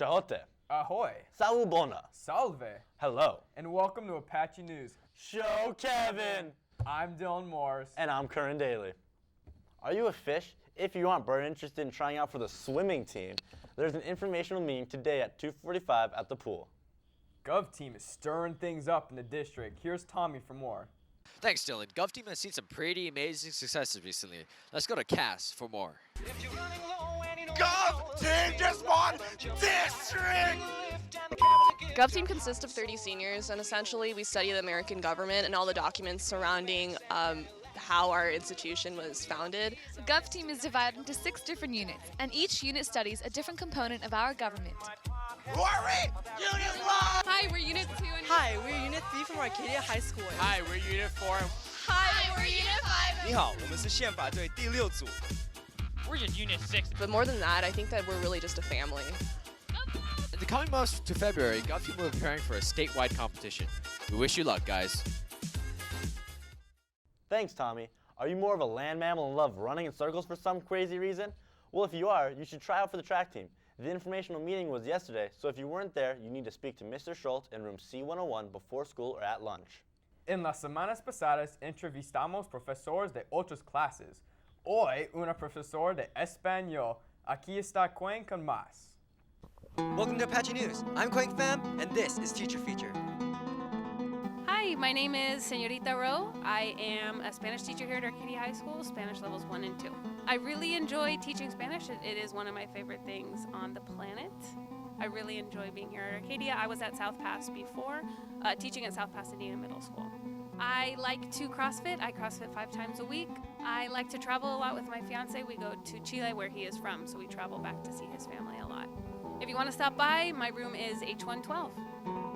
Chaote. Ahoy. Sawubona. Salve. Hello. And welcome to Apache News. Show Kevin. I'm Dylan Morris. And I'm Curran Daly. Are you a fish? If you aren't but interested in trying out for the swimming team, there's an informational meeting today at 2:45 at the pool. Gov team is stirring things up in the district. Here's Tommy for more. Thanks, Dylan. Gov team has seen some pretty amazing successes recently. Let's go to Cass for more. Gov team just won district! Gov team consists of 30 seniors, and essentially we study the American government and all the documents surrounding how our institution was founded. The Gov team is divided into 6 different units, and each unit studies a different component of our government. Who are we? Unit 1! Hi, we're Unit 2 and Hi, we're Unit 3 from Arcadia High School. Hi, we're Unit 4. Hi, we're Unit 5. 你好，我们是宪法队第6组。 We're just Unit 6. But more than that, I think that we're really just a family. In the coming months to February, Gov team will be preparing for a statewide competition. We wish you luck, guys. Thanks, Tommy. Are you more of a land mammal and love running in circles for some crazy reason? Well, if you are, you should try out for the track team. The informational meeting was yesterday, so if you weren't there, you need to speak to Mr. Schultz in room C101 before school or at lunch. En las semanas pasadas entrevistamos profesores de otras clases. Hoy, una profesora de español. Aquí está Quang con más. Welcome to Apache News. I'm Quang Pham, and this is Teacher Feature. Hi, my name is Señorita Rowe. I am a Spanish teacher here at Arcadia High School, Spanish levels 1 and 2. I really enjoy teaching Spanish. It is one of my favorite things on the planet. I really enjoy being here at Arcadia. I was at South Pass before, teaching at South Pasadena Middle School. I like to CrossFit. I CrossFit 5 times a week. I like to travel a lot with my fiance. We go to Chile, where he is from, so we travel back to see his family a lot. If you want to stop by, my room is H112.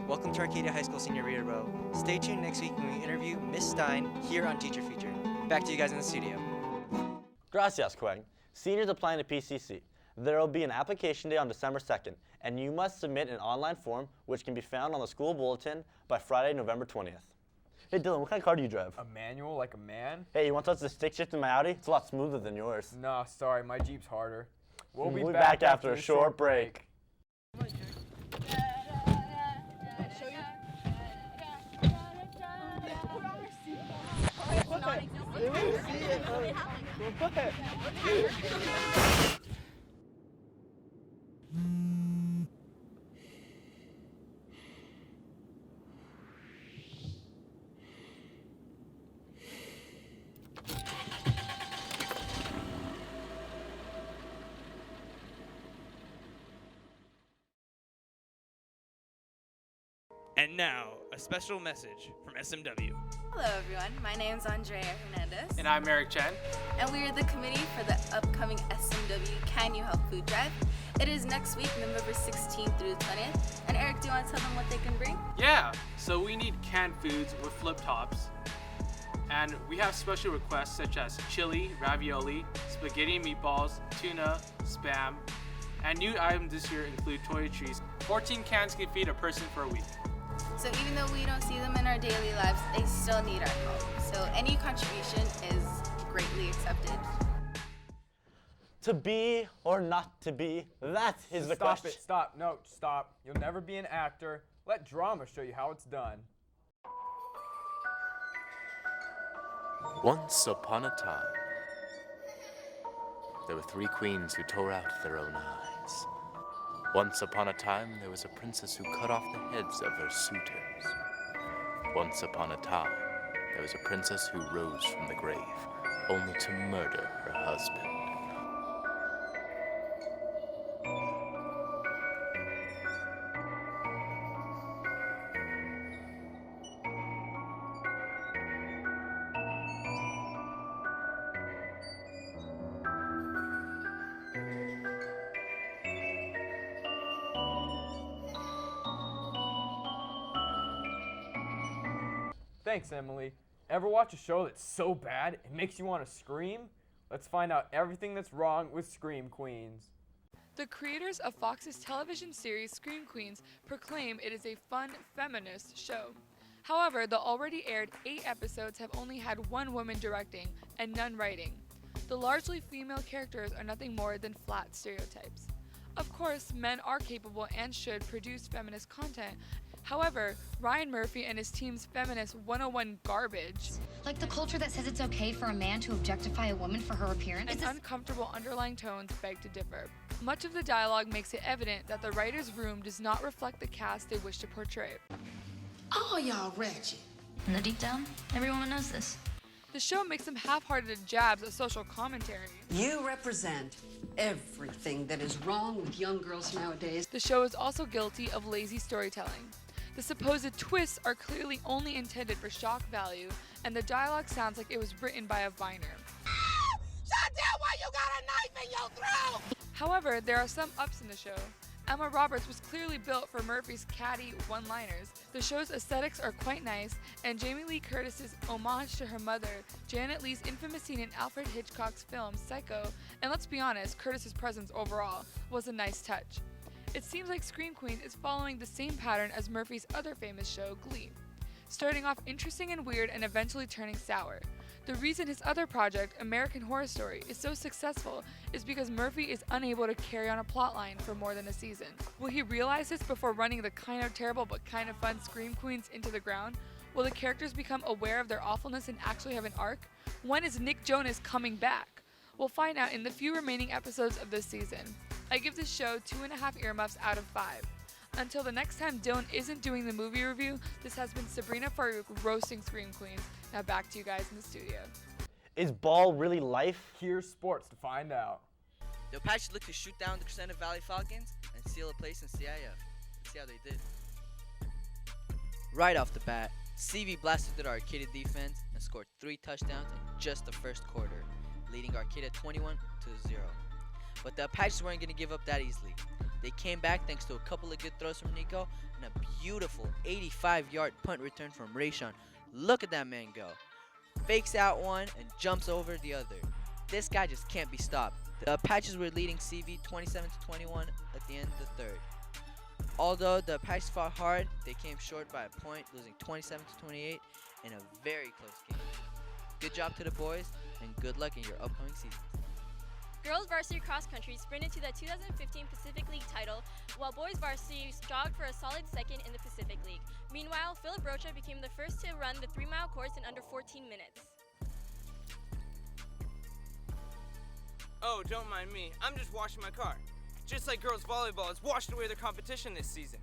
Welcome to Arcadia High School Señorita Rowe. Stay tuned next week when we interview Miss Stein here on Teacher Feature. Back to you guys in the studio. Gracias, Quang. Seniors applying to PCC. There will be an application day on December 2nd, and you must submit an online form which can be found on the school bulletin by Friday, November 20th. Hey Dylan, what kind of car do you drive? A manual like a man? Hey, you want to touch the stick shift in my Audi? It's a lot smoother than yours. No, sorry, my Jeep's harder. We'll be back after a short break. And now, a special message from SMW. Hello everyone, my name is Andrea Hernandez. And I'm Eric Chen. And we are the committee for the upcoming SMW Can You Help Food Drive. It is next week, November 16th through the 20th. And Eric, do you want to tell them what they can bring? Yeah, so we need canned foods with flip tops. And we have special requests such as chili, ravioli, spaghetti and meatballs, tuna, Spam. And new items this year include toiletries. 14 cans can feed a person for a week. So even though we don't see them in our daily lives, they still need our help. So any contribution is greatly accepted. To be or not to be, that is the question. Stop, no, stop. You'll never be an actor. Let drama show you how it's done. Once upon a time, there were 3 queens who tore out their own eyes. Once upon a time, there was a princess who cut off the heads of her suitors. Once upon a time, there was a princess who rose from the grave, only to murder her husband. Thanks, Emily. Ever watch a show that's so bad it makes you want to scream? Let's find out everything that's wrong with Scream Queens. The creators of Fox's television series Scream Queens proclaim it is a fun, feminist show. However, the already aired 8 episodes have only had 1 woman directing and none writing. The largely female characters are nothing more than flat stereotypes. Of course, men are capable and should produce feminist content. However, Ryan Murphy and his team's Feminist 101 garbage, like the culture that says it's okay for a man to objectify a woman for her appearance, and uncomfortable underlying tones beg to differ. Much of the dialogue makes it evident that the writer's room does not reflect the cast they wish to portray. Oh, y'all ratchet. In the deep down, everyone knows this. The show makes some half-hearted jabs at social commentary. You represent everything that is wrong with young girls nowadays. The show is also guilty of lazy storytelling. The supposed twists are clearly only intended for shock value, and the dialogue sounds like it was written by a Viner. Shut down while you got a knife in your throat! However, there are some ups in the show. Emma Roberts was clearly built for Murphy's catty one-liners. The show's aesthetics are quite nice, and Jamie Lee Curtis's homage to her mother, Janet Leigh's infamous scene in Alfred Hitchcock's film Psycho, and let's be honest, Curtis's presence overall, was a nice touch. It seems like Scream Queens is following the same pattern as Murphy's other famous show, Glee, starting off interesting and weird and eventually turning sour. The reason his other project, American Horror Story, is so successful is because Murphy is unable to carry on a plotline for more than a season. Will he realize this before running the kind of terrible but kind of fun Scream Queens into the ground? Will the characters become aware of their awfulness and actually have an arc? When is Nick Jonas coming back? We'll find out in the few remaining episodes of this season. I give this show 2.5 earmuffs out of 5. Until the next time Dylan isn't doing the movie review, this has been Sabrina Farouk roasting Scream Queens. Now back to you guys in the studio. Is ball really life? Here's sports to find out. The Apaches look to shoot down the Crescenta Valley Falcons and steal a place in CIF. Let's see how they did. Right off the bat, CV blasted through the Arcadia defense and scored 3 touchdowns in just the first quarter, leading Arcadia 21-0. But the Apaches weren't going to give up that easily. They came back thanks to a couple of good throws from Nico and a beautiful 85-yard punt return from Rayshawn. Look at that man go. Fakes out one and jumps over the other. This guy just can't be stopped. The Apaches were leading CV 27-21 at the end of the third. Although the Apaches fought hard, they came short by a point, losing 27-28 in a very close game. Good job to the boys, and good luck in your upcoming seasons. Girls varsity cross country sprinted to the 2015 Pacific League title, while boys varsity jogged for a solid second in the Pacific League. Meanwhile, Philip Rocha became the first to run the 3-mile course in under 14 minutes. Oh, don't mind me. I'm just washing my car. Just like girls volleyball has washed away their competition this season.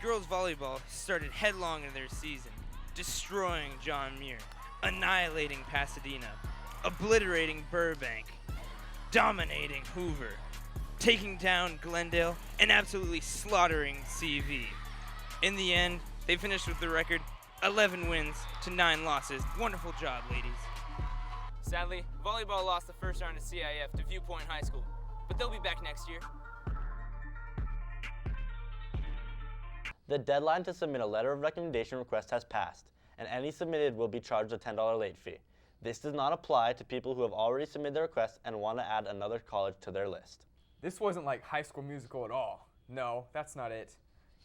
Girls volleyball started headlong in their season, destroying John Muir, annihilating Pasadena, obliterating Burbank, dominating Hoover, taking down Glendale, and absolutely slaughtering CV. In the end, they finished with the record 11 wins to 9 losses. Wonderful job, ladies. Sadly, volleyball lost the first round of CIF to Viewpoint High School, but they'll be back next year. The deadline to submit a letter of recommendation request has passed, and any submitted will be charged a $10 late fee. This does not apply to people who have already submitted their request and want to add another college to their list. This wasn't like High School Musical at all. No, that's not it.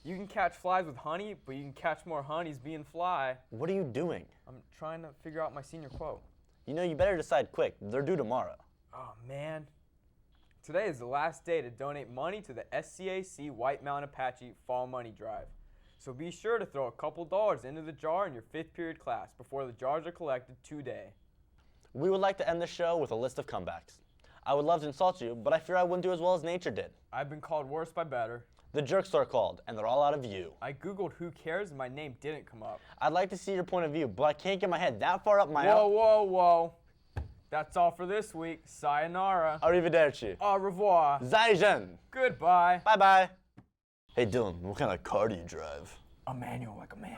You can catch flies with honey, but you can catch more honeys being fly. What are you doing? I'm trying to figure out my senior quote. You know, you better decide quick. They're due tomorrow. Oh, man. Today is the last day to donate money to the SCAC White Mountain Apache Fall Money Drive. So be sure to throw a couple dollars into the jar in your 5th period class before the jars are collected today. We would like to end the show with a list of comebacks. I would love to insult you, but I fear I wouldn't do as well as nature did. I've been called worse by better. The jerks are called, and they're all out of you. I googled who cares and my name didn't come up. I'd like to see your point of view, but I can't get my head that far up my... Whoa. That's all for this week. Sayonara. Arrivederci. Au revoir. Zaijian. Goodbye. Bye-bye. Hey Dylan, what kind of car do you drive? A manual like a man.